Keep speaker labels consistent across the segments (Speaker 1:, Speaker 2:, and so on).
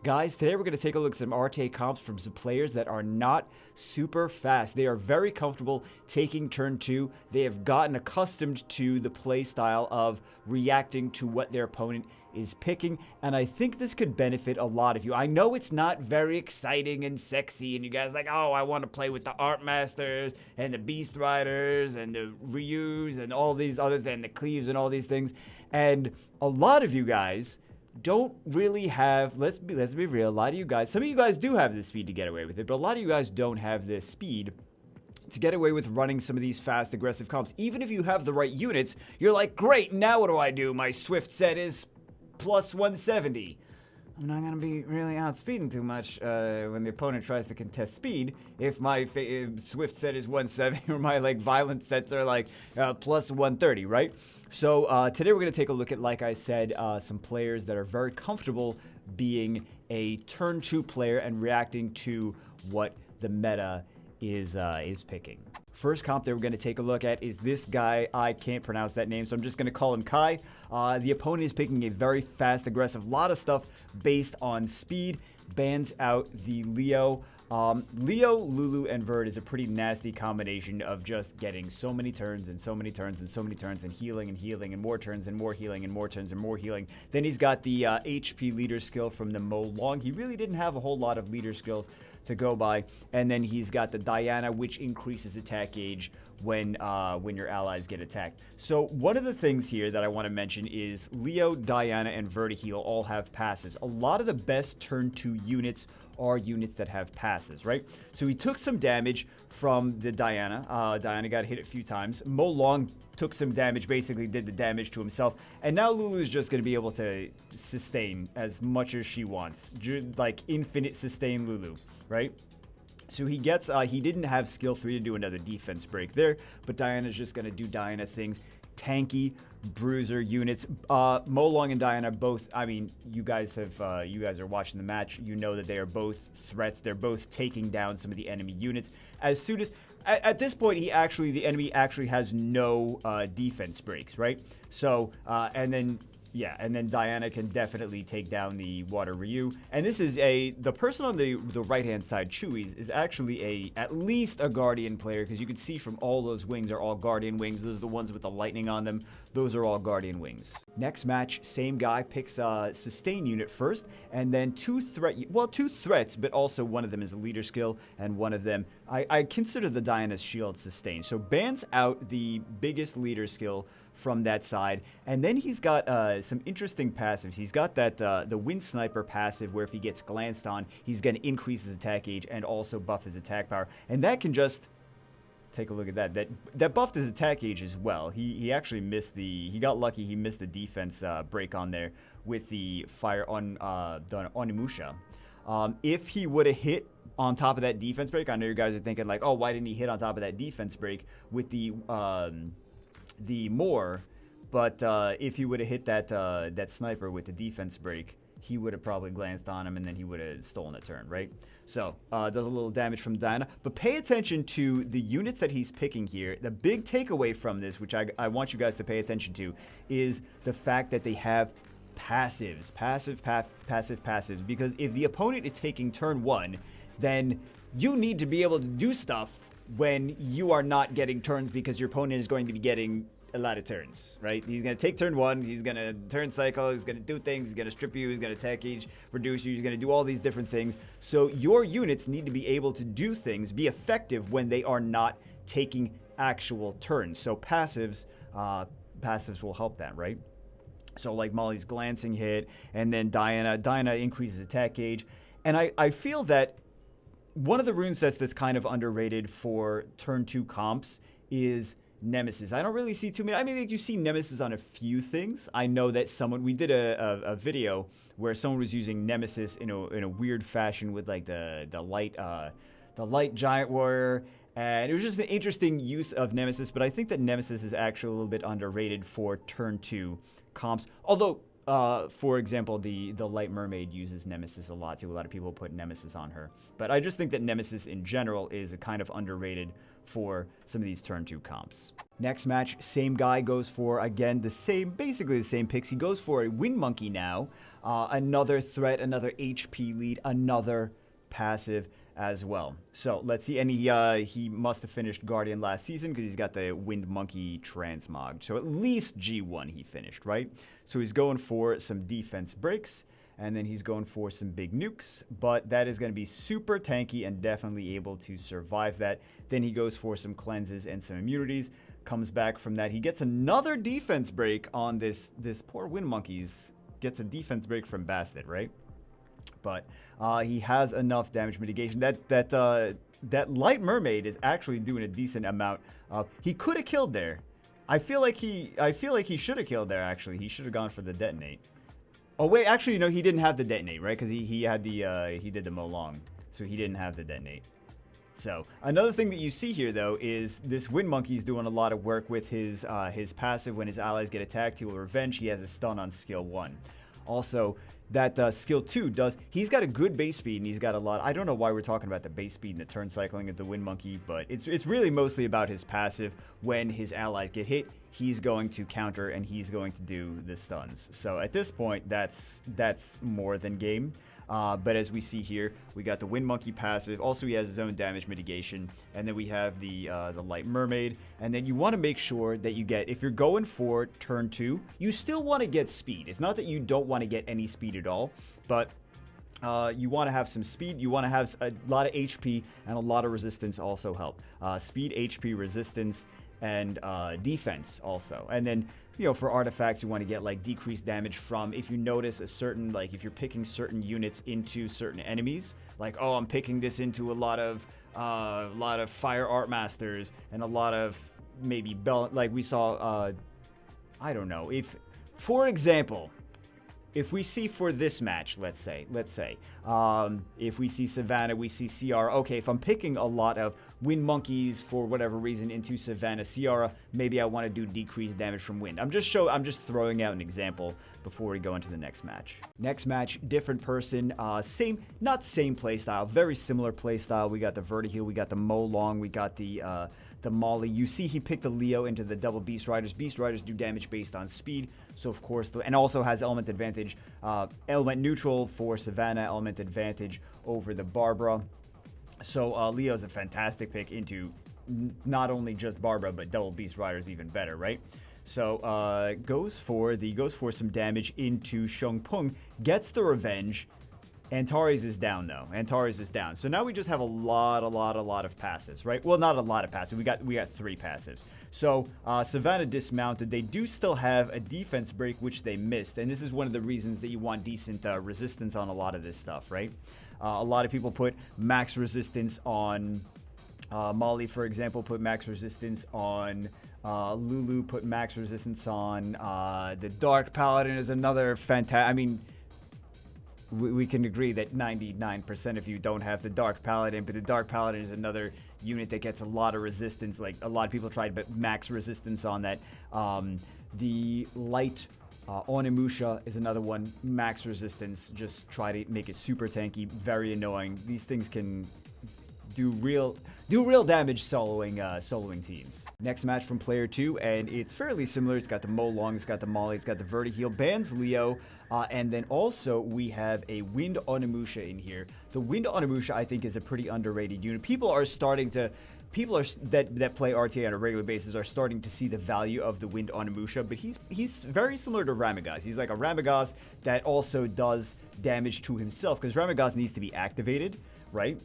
Speaker 1: Guys, today we're going to take a look at some RTA comps from some players that are not super fast. They are very comfortable taking turn 2. They have gotten accustomed to the play style of reacting to what their opponent is picking, and I think this could benefit a lot of you. I know it's not very exciting and sexy, and you guys are like, oh, I want to play with the Art Masters and the Beast Riders and the Ryus and all these other things, the Cleaves and all these things, and a lot of you guys don't really have, let's be real, a lot of you guys, some of you guys do have the speed to get away with it, but a lot of you guys don't have the speed to get away with running some of these fast, aggressive comps. Even if you have the right units, you're like, great, now what do I do? My Swift set is plus 170. I'm not going to be really outspeeding too much when the opponent tries to contest speed. If my Swift set is 170 or my violent sets are plus 130, right? So today we're going to take a look at, like I said, some players that are very comfortable being a turn 2 player and reacting to what the meta is picking. First comp that we're going to take a look at is this guy. I can't pronounce that name, so I'm just going to call him Kai. The opponent is picking a very fast, aggressive, lot of stuff based on speed. Bans out the Leo. Leo, Lulu, and Verd is a pretty nasty combination of just getting so many turns and so many turns and so many turns and healing and more turns and more healing and more turns and more healing. Then he's got the HP leader skill from the Mo Long. He really didn't have a whole lot of leader skills to go by. And then he's got the Diana, which increases attack gauge when your allies get attacked. So one of the things here that I want to mention is Leo, Diana, and Vertiheel all have passes. A lot of the best turn 2 units are units that have passes, right? So he took some damage from the Diana. Diana got hit a few times. Mo Long took some damage, basically did the damage to himself. And now Lulu is just going to be able to sustain as much as she wants. Like infinite sustain Lulu, right? So he gets, he didn't have skill 3 to do another defense break there, but Diana's just going to do Diana things. Tanky, bruiser units. Mo Long and Diana both, I mean, you guys are watching the match. You know that they are both threats. They're both taking down some of the enemy units. As soon as, at this point, the enemy actually has no defense breaks, right? So, and then Diana can definitely take down the Water Ryu. And this is the person on the right-hand side, Chewy's, is actually at least a Guardian player, because you can see from all those wings are all Guardian wings. Those are the ones with the lightning on them. Those are all Guardian wings. Next match, same guy picks a sustain unit first, and then two threats, but also one of them is a leader skill, and one of them, I consider the Diana's shield sustain. So bans out the biggest leader skill from that side, and then he's got some interesting passives. He's got that the Wind Sniper passive, where if he gets glanced on, he's going to increase his attack gauge and also buff his attack power, and that can just take a look at that buffed his attack gauge as well. He actually missed he got lucky. He missed the defense break on there with the fire on the onimusha. If he would have hit on top of that defense break, I know you guys are thinking like, oh, why didn't he hit on top of that defense break with the Moor? But if he would have hit that sniper with the defense break, he would have probably glanced on him, and then he would have stolen a turn, right? So, does a little damage from Diana. But pay attention to the units that he's picking here. The big takeaway from this, which I want you guys to pay attention to, is the fact that they have passives. Passives. Because if the opponent is taking turn 1, then you need to be able to do stuff when you are not getting turns, because your opponent is going to be getting a lot of turns, right? He's going to take turn 1, he's going to turn cycle, he's going to do things, he's going to strip you, he's going to attack gauge, reduce you, he's going to do all these different things. So your units need to be able to do things, be effective when they are not taking actual turns. So passives will help that, right? So like Molly's glancing hit, and then Diana increases attack gauge. And I feel that one of the rune sets that's kind of underrated for turn 2 comps is Nemesis. I don't really see too many. I mean, you see Nemesis on a few things. I know that we did a video where someone was using Nemesis in a weird fashion with like the light giant warrior, and it was just an interesting use of Nemesis. But I think that Nemesis is actually a little bit underrated for turn 2 comps. Although For example, the Light Mermaid uses Nemesis a lot too. A lot of people put Nemesis on her, but I just think that Nemesis in general is a kind of underrated for some of these turn 2 comps. Next match, same guy goes for, again, basically the same picks. He goes for a Wind Monkey now, another threat, another HP lead, another passive as well. So let's see, and he must have finished Guardian last season because he's got the Wind Monkey transmog. So at least G1 he finished, right? So he's going for some defense breaks, and then he's going for some big nukes, but that is going to be super tanky and definitely able to survive that. Then he goes for some cleanses and some immunities, comes back from that. He gets another defense break on this poor Wind Monkeys, gets a defense break from Bastet, right? But he has enough damage mitigation. That Light Mermaid is actually doing a decent amount of. He could have killed there. I feel like he should have killed there. Actually, he should have gone for the detonate. Oh wait, actually no, he didn't have the detonate, right? Because he had the he did the Molong, so he didn't have the detonate. So another thing that you see here though is this Wind Monkey's doing a lot of work with his passive. When his allies get attacked, he will revenge. He has a stun on skill 1. Also, that skill 2 he's got a good base speed, and he's got a lot. I don't know why we're talking about the base speed and the turn cycling of the Wind Monkey, but it's really mostly about his passive. When his allies get hit, he's going to counter, and he's going to do the stuns. So at this point, that's more than game. But as we see here, we got the Wind Monkey passive. Also, he has his own damage mitigation. And then we have the Light Mermaid. And then you want to make sure that you get, if you're going for turn 2, you still want to get speed. It's not that you don't want to get any speed at all, but you want to have some speed. You want to have a lot of HP, and a lot of resistance also help. Speed, HP, resistance, and defense also. And then, you know, for artifacts, you want to get like decreased damage from, if you notice a certain, like if you're picking certain units into certain enemies, like, oh, I'm picking this into a lot of fire art masters and a lot of maybe like we saw, I don't know, if, for example, if we see for this match, let's say, if we see Savannah, we see Ciara. Okay, if I'm picking a lot of Wind Monkeys for whatever reason into Savannah, Ciara, maybe I want to do decreased damage from Wind. I'm just throwing out an example before we go into the next match. Next match, different person, not same playstyle, very similar playstyle. We got the Vertiheal, we got the Molong, we got the Molly. You see he picked the Leo into the double Beast Riders. Beast Riders do damage based on speed, so of course, and also has element advantage, element neutral for Savannah, element advantage over the Barbara. So Leo's a fantastic pick into not only just Barbara, but double Beast Riders even better, right? So goes for some damage into Shungpung, gets the revenge. Antares is down though. Antares is down. So now we just have a lot of passives, right? Well, not a lot of passives. We got 3 passives. So Savannah dismounted. They do still have a defense break, which they missed, and this is one of the reasons that you want decent resistance on a lot of this stuff, right? A lot of people put max resistance on Molly, for example, put max resistance on Lulu, put max resistance on the Dark Paladin is another fantastic. I mean, we can agree that 99% of you don't have the Dark Paladin, but the Dark Paladin is another unit that gets a lot of resistance. Like, a lot of people tried, but max resistance on that. The Light onimusha is another one, max resistance. Just try to make it super tanky, very annoying. These things can do real damage soloing teams. Next match from player 2, and it's fairly similar. It's got the Molong, it's got the Molly, it's got the Vertiheal, bans Leo, and then also we have a Wind Onimusha in here. The Wind Onimusha, I think, is a pretty underrated unit. People that play RTA on a regular basis are starting to see the value of the Wind Onimusha, but he's very similar to Ramagaz. He's like a Ramagaz that also does damage to himself, because Ramagaz needs to be activated, right?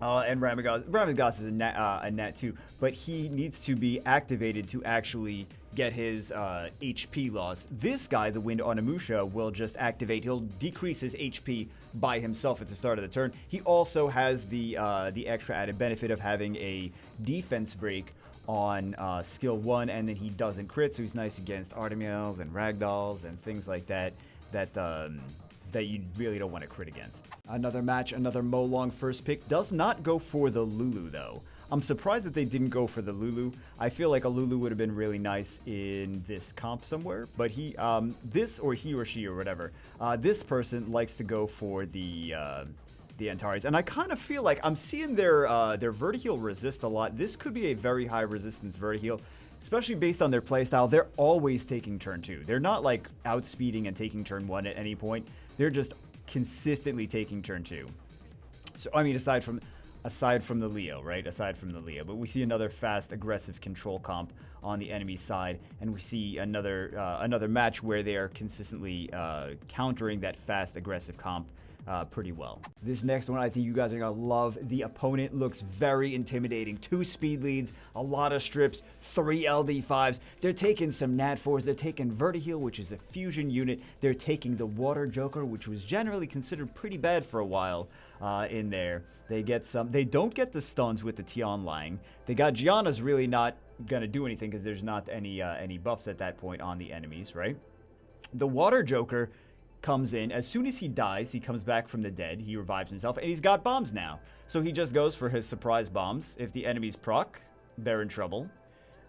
Speaker 1: And Ramagaz is a nat too, but he needs to be activated to actually get his HP loss. This guy, the Wind Onimusha, will just activate. He'll decrease his HP by himself at the start of the turn. He also has the extra added benefit of having a defense break on skill 1, and then he doesn't crit, so he's nice against Artemiels and Ragdolls and things like that that you really don't want to crit against. Another match, another Molong first pick. Does not go for the Lulu, though. I'm surprised that they didn't go for the Lulu. I feel like a Lulu would have been really nice in this comp somewhere, but he or she or whatever, this person likes to go for the Antares, and I kind of feel like I'm seeing their vertiheal resist a lot. This could be a very high resistance vertiheal, especially based on their playstyle. They're always taking turn 2. They're not like outspeeding and taking turn 1 at any point. They're just consistently taking turn 2. So I mean, aside from the Leo, right? Aside from the Leo, but we see another fast, aggressive control comp on the enemy side, and we see another match where they are consistently countering that fast, aggressive comp pretty well. This next one, I think you guys are gonna love. The opponent looks very intimidating. 2 speed leads, a lot of strips, 3 LD5s. They're taking some Nat 4s. They're taking Vertiheal, which is a fusion unit. They're taking the Water Joker, which was generally considered pretty bad for a while in there. They get some. They don't get the stuns with the Tian Lang. They got Gianna's really not gonna do anything because there's not any buffs at that point on the enemies, right? The Water Joker comes in. As soon as he dies, he comes back from the dead. He revives himself, and he's got bombs now. So he just goes for his surprise bombs. If the enemies proc, they're in trouble.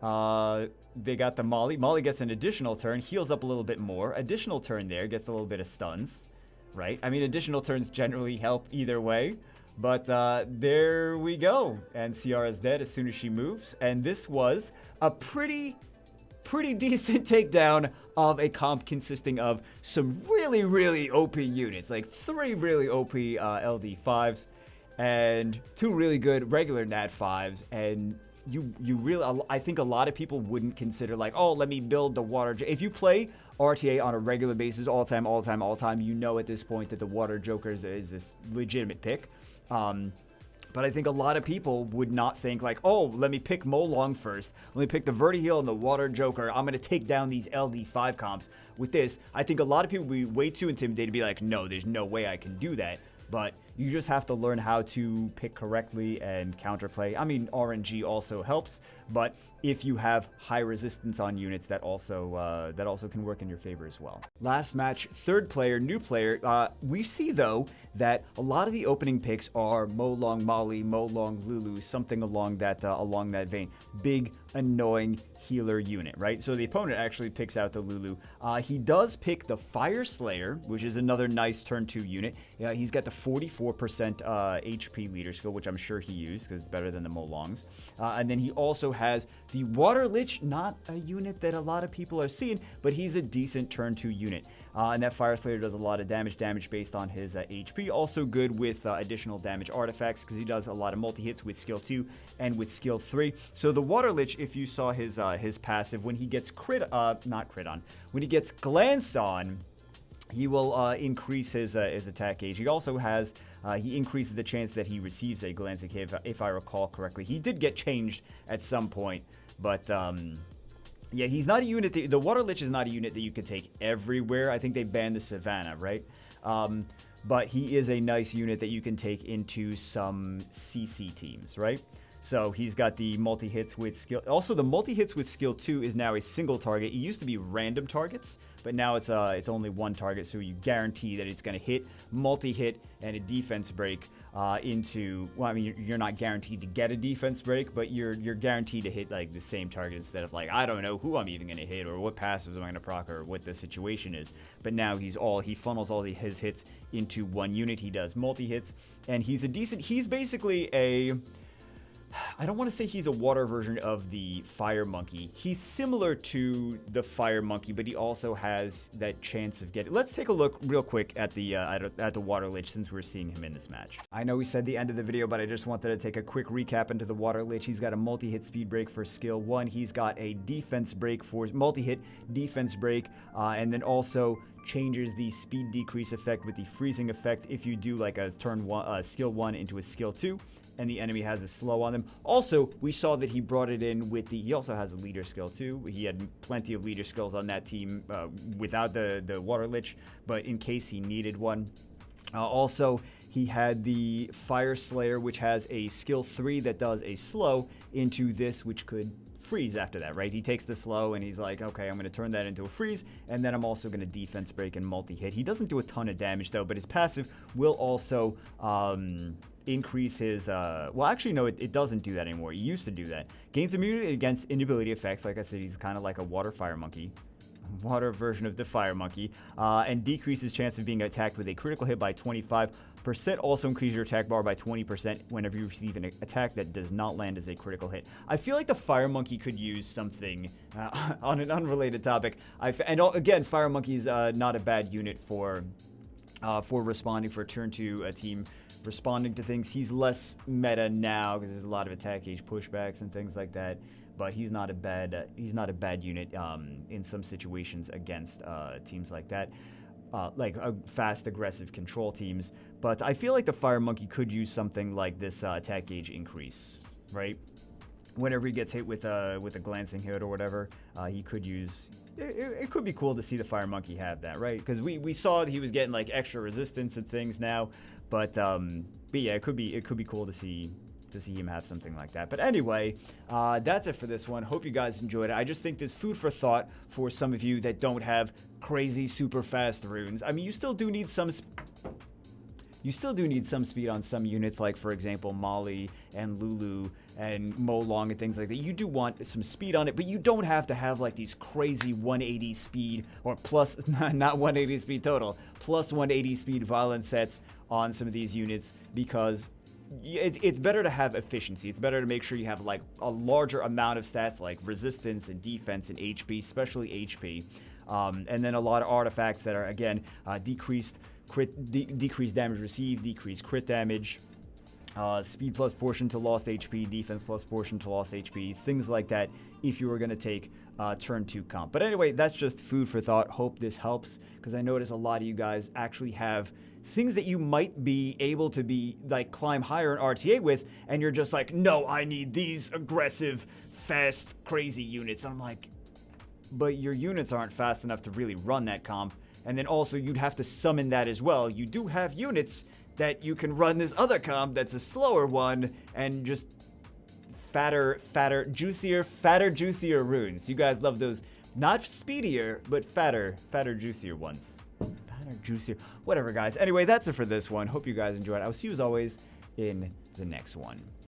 Speaker 1: They got the Molly. Molly gets an additional turn, heals up a little bit more. Additional turn there, gets a little bit of stuns, right? I mean, additional turns generally help either way. But there we go. And Ciara's dead as soon as she moves. And this was a pretty decent takedown of a comp consisting of some really OP units, like 3 really OP LD5s and 2 really good regular Nat 5s. And you really, I think a lot of people wouldn't consider like, oh, let me build the Water. If you play RTA on a regular basis all the time, you know at this point that the Water Joker is a legitimate pick. But I think a lot of people would not think like, oh, let me pick Molong first. Let me pick the Vertiheal and the Water Joker. I'm going to take down these LD5 comps with this. I think a lot of people would be way too intimidated to be like, no, there's no way I can do that. But you just have to learn how to pick correctly and counterplay. I mean, RNG also helps, but if you have high resistance on units, that also can work in your favor as well. Last match, third player, new player. We see though that a lot of the opening picks are Molong Molly, Molong Lulu, something along that vein. Big, annoying healer unit, right? So the opponent actually picks out the Lulu. He does pick the Fire Slayer, which is another nice turn 2 unit. He's got the 44% HP leader skill, which I'm sure he used because it's better than the Molongs. And then he also has the Water Lich, not a unit that a lot of people are seeing, but he's a decent turn 2 unit. And that Fire Slayer does a lot of damage based on his HP. Also good with additional damage artifacts because he does a lot of multi-hits with skill 2 and with skill 3. So the Water Lich, if you saw his passive, when he gets when he gets glanced on, he will increase his attack gauge. He also has he increases the chance that he receives a glancing hit, if I recall correctly. He did get changed at some point, but yeah, he's not a unit. The Water Lich is not a unit that you could take everywhere. I think they banned the Savannah, right? But he is a nice unit that you can take into some CC teams, right? So he's got the multi-hits with skill. Also, the multi-hits with skill 2 is now a single target. It used to be random targets, but now it's only one target, so you guarantee that it's going to hit, multi-hit, and a defense break into... Well, I mean, you're not guaranteed to get a defense break, but you're guaranteed to hit like the same target instead of like, I don't know who I'm even going to hit or what passives am I going to proc or what the situation is. But now he funnels all his hits into one unit. He does multi-hits, and he's basically a... I don't want to say he's a water version of the Fire Monkey. He's similar to the Fire Monkey, but he also has that chance of getting... Let's take a look real quick at the Water Lich since we're seeing him in this match. I know we said the end of the video, but I just wanted to take a quick recap into the Water Lich. He's got a multi-hit speed break for skill 1. He's got a defense break for multi-hit defense break, and then also changes the speed decrease effect with the freezing effect if you do like a turn 1 skill 1 into a skill 2. And the enemy has a slow on them. Also, we saw that he brought it in with he also has a leader skill too. He had plenty of leader skills on that team without the Water Lich, but in case he needed one. Also, he had the Fire Slayer, which has a skill 3 that does a slow into this, which could freeze after that, right? He takes the slow and he's like, okay, I'm going to turn that into a freeze, and then I'm also going to defense break and multi-hit. He doesn't do a ton of damage though, but his passive will also increase his, well, actually, no, it doesn't do that anymore. It used to do that. Gains immunity against inability effects. Like I said, he's kind of like a water fire monkey. Water version of the fire monkey. And decreases chance of being attacked with a critical hit by 25%. Also increase your attack bar by 20% whenever you receive an attack that does not land as a critical hit. I feel like the fire monkey could use something on an unrelated topic. Again, fire monkey's not a bad unit for responding for turn 2 team responding to things. He's less meta now because there's a lot of attack gauge pushbacks and things like that. But he's not a bad unit in some situations against teams like that, like fast, aggressive control teams. But I feel like the fire monkey could use something like this attack gauge increase, right? Whenever he gets hit with a glancing hit or whatever, he could use. It could be cool to see the fire monkey have that, right? Because we saw that he was getting like extra resistance and things now, but yeah, it could be cool to see him have something like that. But anyway, that's it for this one. Hope you guys enjoyed it. I just think there's food for thought for some of you that don't have crazy super fast runes. I mean, you still do need some speed on some units, like for example Molly and Lulu and Molong and things like that. You do want some speed on it, but you don't have to have like these crazy 180 speed or plus not 180 speed total, plus 180 speed violence sets on some of these units, because it's better to have efficiency. It's better to make sure you have like a larger amount of stats like resistance and defense and HP, especially HP, and then a lot of artifacts that are again decreased damage received, decreased crit damage, speed plus portion to lost HP, defense plus portion to lost HP, things like that if you were going to take turn 2 comp. But anyway, that's just food for thought. Hope this helps, because I notice a lot of you guys actually have things that you might be able to be like climb higher in RTA with, and you're just like, no, I need these aggressive, fast, crazy units. And I'm like, but your units aren't fast enough to really run that comp. And then also you'd have to summon that as well. You do have units that you can run this other comp that's a slower one, and just fatter, juicier runes. You guys love those, not speedier, but fatter, juicier ones. Fatter, juicier, whatever, guys. Anyway, that's it for this one. Hope you guys enjoyed. I'll see you as always in the next one.